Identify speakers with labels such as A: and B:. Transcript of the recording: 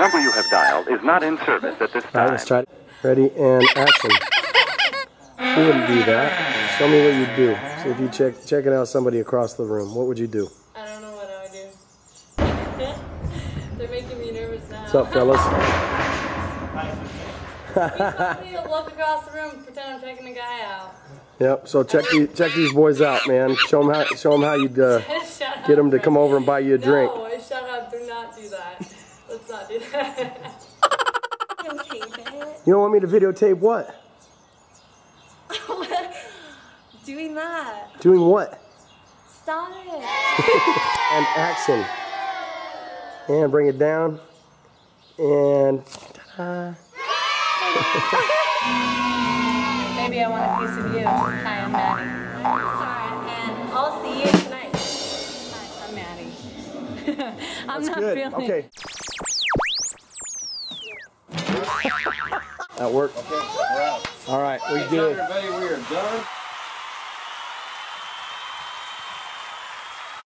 A: number you have dialed is not in service at this time.
B: All right, let's try it. Ready and action. You wouldn't do that. Show me what you'd do. So if you checking out somebody across the room, what would you do?
C: I don't know what I would do. They're making me nervous now.
B: What's up, fellas?
C: You told me to look across the room and pretend I'm checking the guy out.
B: Yep. So check these boys out, man. Show them how you'd get them to come over and buy you a drink.
C: No, shut up. Do not do that. Let's not do that.
B: You don't want me to videotape what?
D: Doing that.
B: Doing what?
D: Stop it.
B: And action. And bring it down. And ta-da.
C: Maybe I want a piece of you. Hi, I'm Maddie.
D: Sorry, and I'll see you tonight.
C: Hi, I'm Maddie. I'm
B: That's
C: not
B: good.
C: feeling
B: Okay. That worked?
E: Okay, we're out.
B: All right, we
E: Hey,
B: good.
E: everybody, we are done.